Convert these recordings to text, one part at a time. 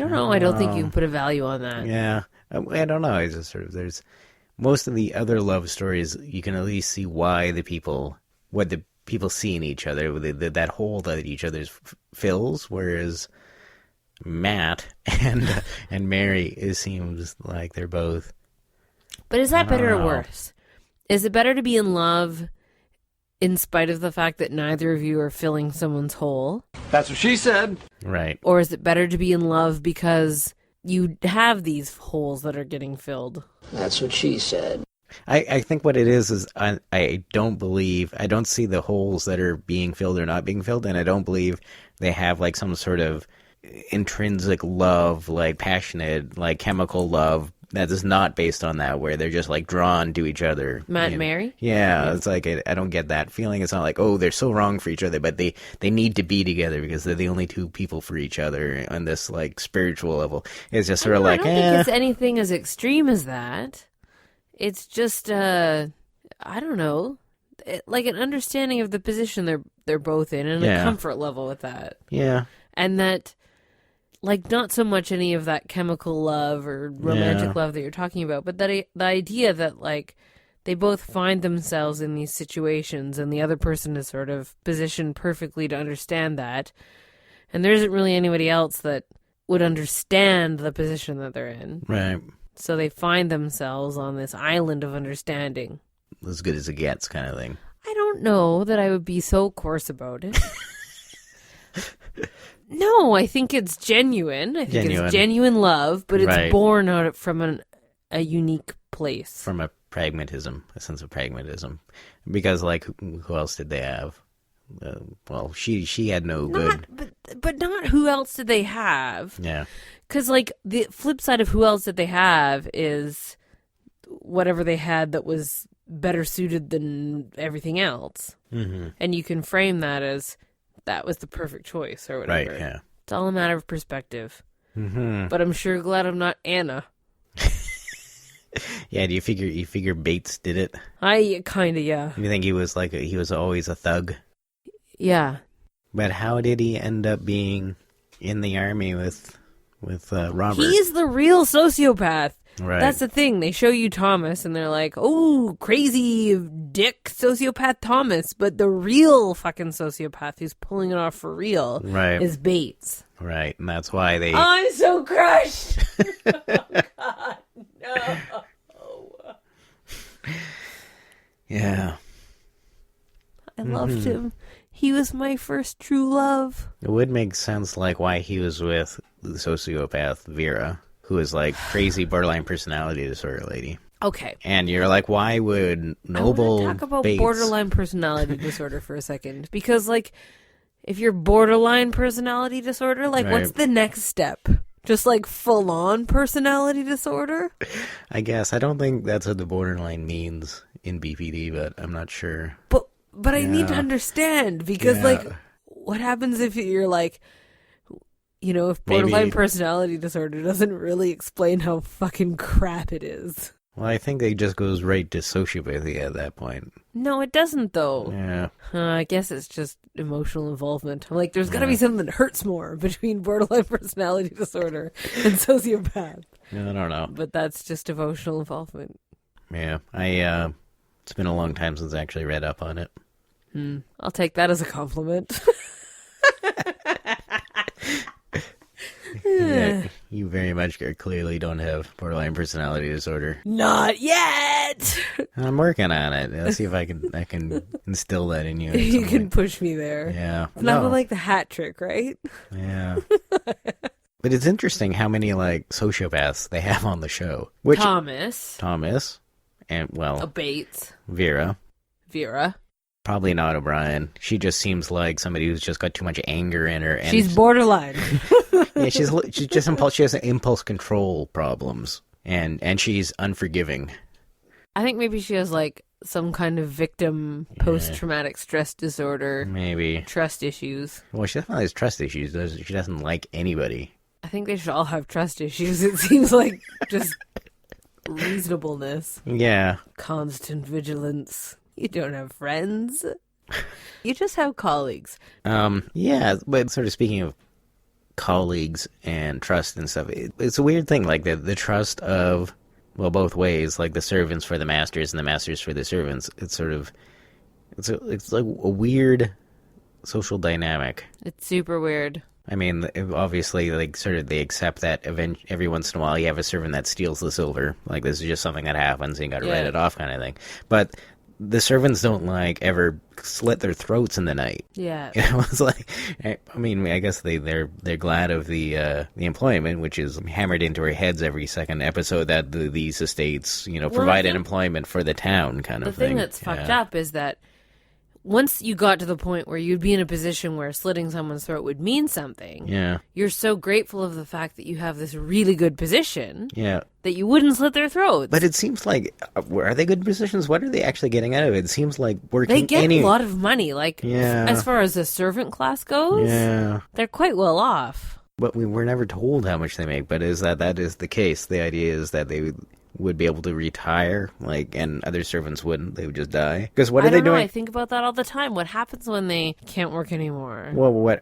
don't know. I don't think you can put a value on that. Yeah. I don't know. It's just sort of, there's most of the other love stories, you can at least see what the people see in each other, that hole that each other's fills, whereas Matt and Mary, it seems like they're both. But is that better or worse? Is it better to be in love in spite of the fact that neither of you are filling someone's hole? That's what she said. Right. Or is it better to be in love because you have these holes that are getting filled? That's what she said. I think what it is I don't see the holes that are being filled or not being filled, and I don't believe they have like some sort of intrinsic love, like passionate, like chemical love that is not based on that, where they're just like drawn to each other. Matt and Mary? Yeah, it's like I don't get that feeling. It's not like, oh, they're so wrong for each other, but they need to be together because they're the only two people for each other on this like spiritual level. It's just sort of like, I don't think it's anything as extreme as that. It's just, I don't know, like an understanding of the position they're both in and a comfort level with that. Yeah. And that, like, not so much any of that chemical love or romantic love that you're talking about, but that the idea that, like, they both find themselves in these situations and the other person is sort of positioned perfectly to understand that. And there isn't really anybody else that would understand the position that they're in. Right. So they find themselves on this island of understanding. As good as it gets kind of thing. I don't know that I would be so coarse about it. No, I think it's genuine. I think it's genuine love, but it's born out from a unique place. From a sense of pragmatism. Because, like, who else did they have? Well, she had no good... But not who else did they have. Yeah. Because, like, the flip side of who else did they have is whatever they had that was better suited than everything else. Mm-hmm. And you can frame that as... that was the perfect choice or whatever. Right, yeah. It's all a matter of perspective. Mm-hmm. But I'm sure glad I'm not Anna. Yeah, do you figure Bates did it? Yeah. You think he was he was always a thug? Yeah. But how did he end up being in the army with Robert? He's the real sociopath. Right. That's the thing. They show you Thomas, and they're like, oh, crazy dick sociopath Thomas. But the real fucking sociopath who's pulling it off for real is Bates. Right, and that's why they... I'm so crushed! Oh, God, no. Yeah. I loved him. He was my first true love. It would make sense, like, why he was with the sociopath Vera, who is like crazy borderline personality disorder lady. Okay. And you're like, why would noble I want to talk about Bates... borderline personality disorder for a second. Because, like, if you're borderline personality disorder, like, what's the next step? Just, like, full-on personality disorder? I guess. I don't think that's what the borderline means in BPD, but I'm not sure. But I need to understand, because, like, what happens if you're, like... You know, if borderline personality disorder doesn't really explain how fucking crap it is. Well, I think it just goes right to sociopathy at that point. No, it doesn't, though. Yeah. I guess it's just emotional involvement. I'm like, there's got to be something that hurts more between borderline personality disorder and sociopath. I don't know. But that's just emotional involvement. Yeah. It's been a long time since I actually read up on it. I'll take that as a compliment. Yeah, you very much clearly don't have borderline personality disorder. Not yet. I'm working on it. Let's see if I can instill that in you. You can push me there. Yeah. It's not like the hat trick, right? Yeah. But it's interesting how many like sociopaths they have on the show. Thomas, and Bates, Vera. Probably not O'Brien. She just seems like somebody who's just got too much anger in her. And she's borderline. Yeah, she's just impulse. She has impulse control problems, and she's unforgiving. I think maybe she has like some kind of victim post-traumatic stress disorder. Maybe trust issues. Well, she definitely has trust issues. She doesn't like anybody. I think they should all have trust issues. It seems like just reasonableness. Yeah. Constant vigilance. You don't have friends. You just have colleagues. Yeah, but sort of speaking of colleagues and trust and stuff. It's a weird thing, like the trust of, well, both ways, like the servants for the masters and the masters for the servants. It's sort of, it's like a weird social dynamic. It's super weird. I mean, obviously, like, sort of they accept that every once in a while you have a servant that steals the silver. Like, this is just something that happens and you gotta write it off kind of thing. But the servants don't, like, ever slit their throats in the night. Yeah. You know, it's like, I mean, I guess they're glad of the employment, which is hammered into our heads every second episode that these estates, provided employment for the town kind of thing. The thing that's fucked up is that once you got to the point where you'd be in a position where slitting someone's throat would mean something, you're so grateful of the fact that you have this really good position that you wouldn't slit their throats. But it seems like, are they good positions? What are they actually getting out of it? It seems like working... They get a lot of money. Like, as far as the servant class goes, they're quite well off. But we were never told how much they make, but that is the case. The idea is that they would be able to retire, like, and other servants wouldn't. They would just die. Because what are they doing? I think about that all the time. What happens when they can't work anymore? Well, what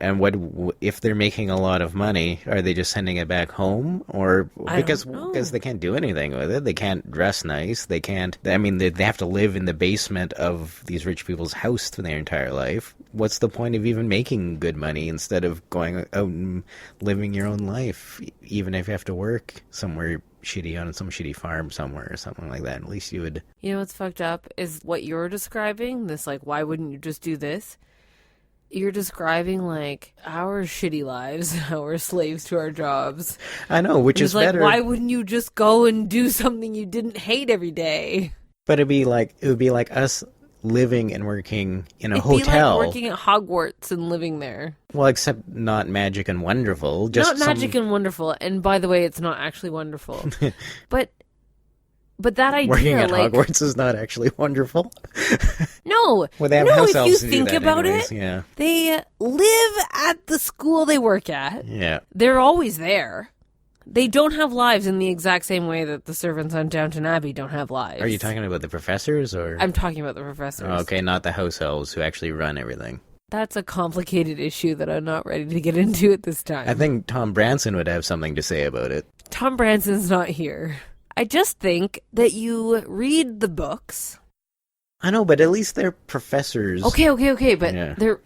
if they're making a lot of money? Are they just sending it back home, or because they can't do anything with it? They can't dress nice. They can't. I mean, they have to live in the basement of these rich people's house for their entire life. What's the point of even making good money instead of going out and living your own life, even if you have to work somewhere shitty on some shitty farm somewhere or something like that? At least you would... You know what's fucked up is what you're describing, this, like, why wouldn't you just do this? You're describing, like, our shitty lives, how we're slaves to our jobs. I know, which is better. Why wouldn't you just go and do something you didn't hate every day? But it would be like us living and working in a hotel. It'd be like working at Hogwarts and living there. Well, except not magic and wonderful. Not magic and wonderful. And by the way, it's not actually wonderful. But that idea, working at Hogwarts is not actually wonderful. No. Well, they have house elves if you to think do that about anyways. it, they live at the school they work at. Yeah. They're always there. They don't have lives in the exact same way that the servants on Downton Abbey don't have lives. Are you talking about the professors, or...? I'm talking about the professors. Oh, okay, not the house elves who actually run everything. That's a complicated issue that I'm not ready to get into at this time. I think Tom Branson would have something to say about it. Tom Branson's not here. I just think that you read the books... I know, but at least they're professors. Okay, but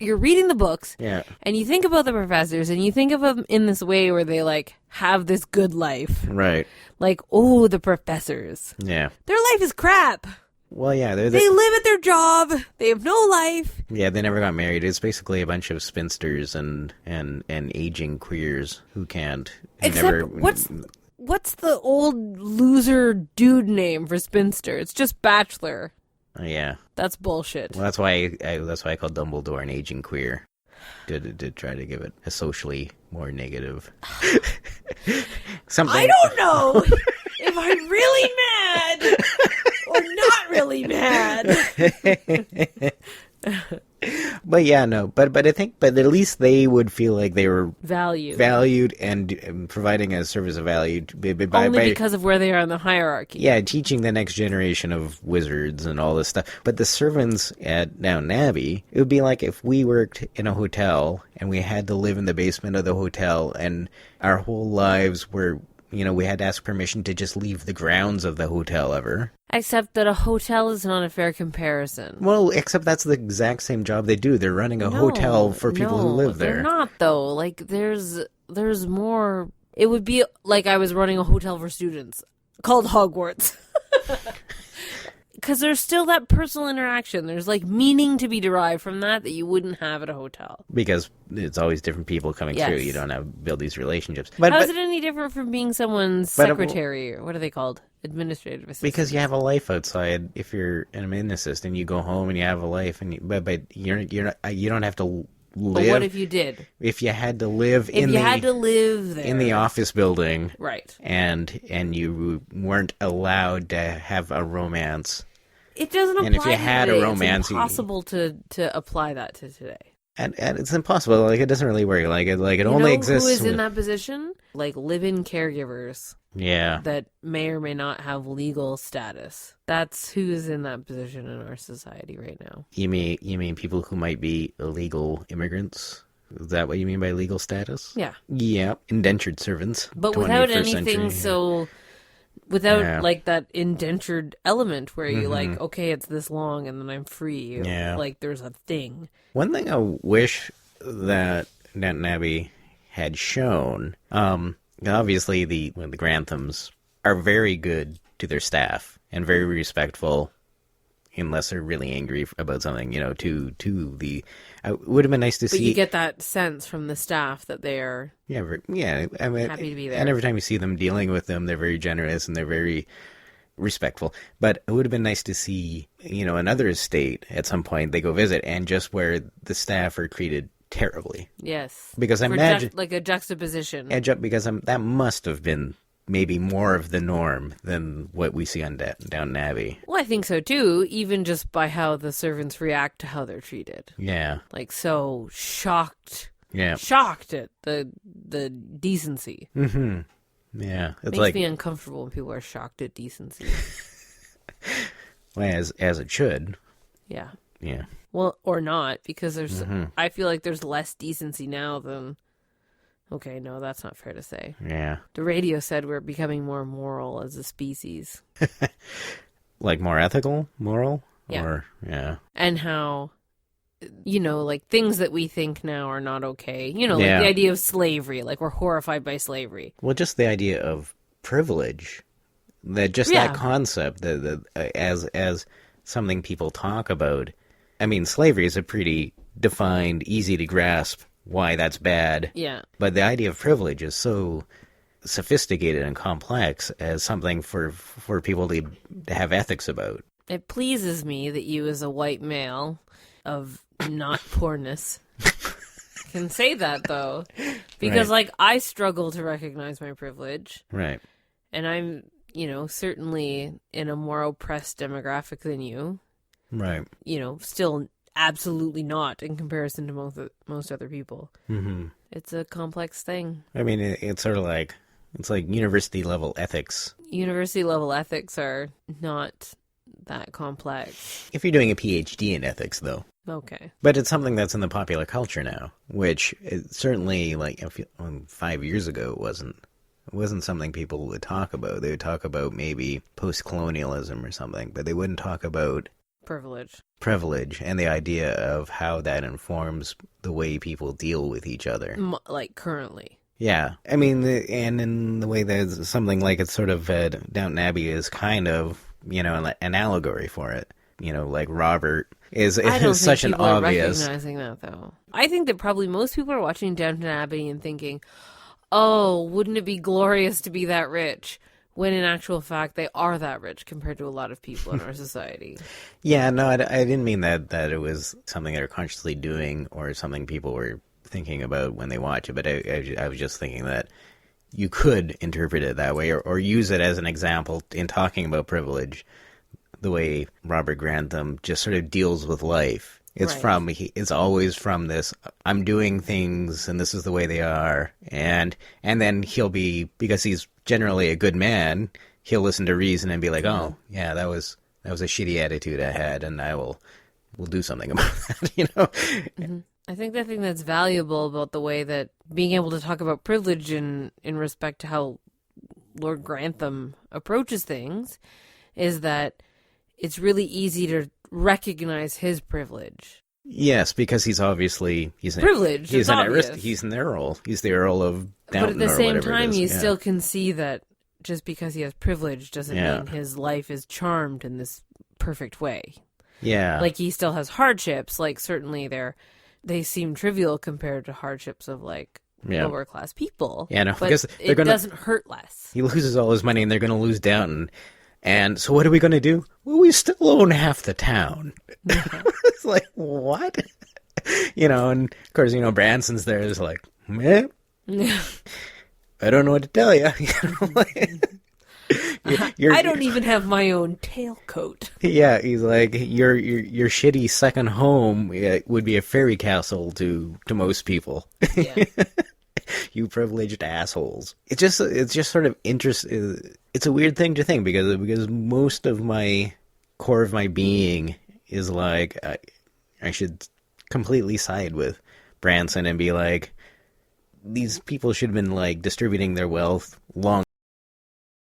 you're reading the books, and you think about the professors, and you think of them in this way where they, like, have this good life. Right. Like, oh, the professors. Yeah. Their life is crap. Well, yeah. They live at their job. They have no life. Yeah, they never got married. It's basically a bunch of spinsters and aging queers who can't... Except, what's the old loser dude name for spinster? It's just bachelor. Yeah, that's bullshit. Well, that's why I called Dumbledore an aging queer. Did try to give it a socially more negative. Something. I don't know if I'm really mad or not really mad. But yeah, no. But I think, but at least they would feel like they were valued and providing a service of value only because of where they are in the hierarchy. Yeah, teaching the next generation of wizards and all this stuff. But the servants at Downton Abbey, it would be like if we worked in a hotel and we had to live in the basement of the hotel, and our whole lives were, we had to ask permission to just leave the grounds of the hotel ever. Except that a hotel is not a fair comparison. Well, except that's the exact same job they do. They're running a hotel for people who live there. They're not, though. Like, there's more... It would be like I was running a hotel for students called Hogwarts. Because there's still that personal interaction. There's, like, meaning to be derived from that you wouldn't have at a hotel. Because it's always different people coming through. You don't have build these relationships. How is it any different from being someone's secretary? Or what are they called? Administrative assistant. Because you have a life outside. If you're an admin assistant, you go home and you have a life, and but you don't have to live. But what if you did? If you had to live there in the office building, right? And you weren't allowed to have a romance. It doesn't apply. And if you had a romance, it's impossible to apply that to today. And it's impossible. Like, it doesn't really work. Like it only exists. Who is in that position? Like live-in caregivers. Yeah. That may or may not have legal status. That's who is in that position in our society right now. You mean people who might be illegal immigrants Is that what you mean by legal status? Yeah. Yeah, indentured servants. But without 21st anything century. without like that indentured element where you like, okay, it's this long and then I'm free. Yeah. Like there's a thing. One thing I wish that Downton Abbey had shown, obviously the Granthams are very good to their staff and very respectful, unless they're really angry about something, to the... It would have been nice to see... But you get that sense from the staff that they're I mean, happy to be there. And every time you see them dealing with them, they're very generous and they're very respectful. But it would have been nice to see, another estate at some point, they go visit, and just where the staff are treated terribly. Yes. Because I imagine... like a juxtaposition. Because that must have been maybe more of the norm than what we see on Downton Abbey. Well, I think so too, even just by how the servants react to how they're treated. Yeah. Like so shocked. Yeah. Shocked at the decency. Mm-hmm. Yeah. It's Makes me uncomfortable when people are shocked at decency. Well, as it should. Yeah. Yeah. Well, or not, because there's I feel like there's less decency now than... Okay, no, that's not fair to say. Yeah. The radio said we're becoming more moral as a species. Like more ethical, moral? Yeah. Or, yeah. And how, like things that we think now are not okay. Like the idea of slavery, like we're horrified by slavery. Well, just the idea of privilege, that concept, that as something people talk about. I mean, slavery is a pretty defined, easy to grasp why that's bad. Yeah. But the idea of privilege is so sophisticated and complex as something for people to have ethics about. It pleases me that you, as a white male of not poorness, can say that, though. Because, I struggle to recognize my privilege. Right. And I'm, certainly in a more oppressed demographic than you. Right. Still absolutely not in comparison to most other people. Mm-hmm. It's a complex thing. I mean, it's sort of like, it's like university level ethics. University level ethics are not that complex. If you're doing a PhD in ethics, though. Okay. But it's something that's in the popular culture now, which certainly, 5 years ago, it wasn't something people would talk about. They would talk about maybe post-colonialism or something, but they wouldn't talk about privilege and the idea of how that informs the way people deal with each other. Like currently. Yeah. I mean, and in the way that something like it's sort of Downton Abbey is kind of, an allegory for it. Like Robert is such an obvious... Are recognizing that, though. I think that probably most people are watching Downton Abbey and thinking, oh, wouldn't it be glorious to be that rich? When in actual fact, they are that rich compared to a lot of people in our society. Yeah, no, I didn't mean that it was something they're consciously doing or something people were thinking about when they watch it, but I was just thinking that you could interpret it that way or use it as an example in talking about privilege, the way Robert Grantham just sort of deals with life. It's it's always from this, I'm doing things and this is the way they are. And then he'll be, because he's generally a good man, he'll listen to reason and be like, oh, yeah, that was a shitty attitude I had and we'll do something about that, Mm-hmm. I think the thing that's valuable about the way that being able to talk about privilege in respect to how Lord Grantham approaches things is that it's really easy to recognize his privilege. Yes, because he's privileged. He's an earl. He's the Earl of Downton. But at the same time, you still can see that just because he has privilege doesn't mean his life is charmed in this perfect way. Yeah, like he still has hardships. Like certainly they seem trivial compared to hardships of lower class people. Yeah, no, but because it doesn't hurt less. He loses all his money, and they're going to lose Downton. And so what are we going to do? Well, we still own half the town. It's like, what? And of course, Branson's there is like, meh. I don't know what to tell you. I don't even have my own tailcoat. Yeah, he's like, your shitty second home would be a fairy castle to most people. Yeah. You privileged assholes. It's just sort of interesting. It's a weird thing to think because most of my core of my being is like I should completely side with Branson and be like, these people should have been like distributing their wealth long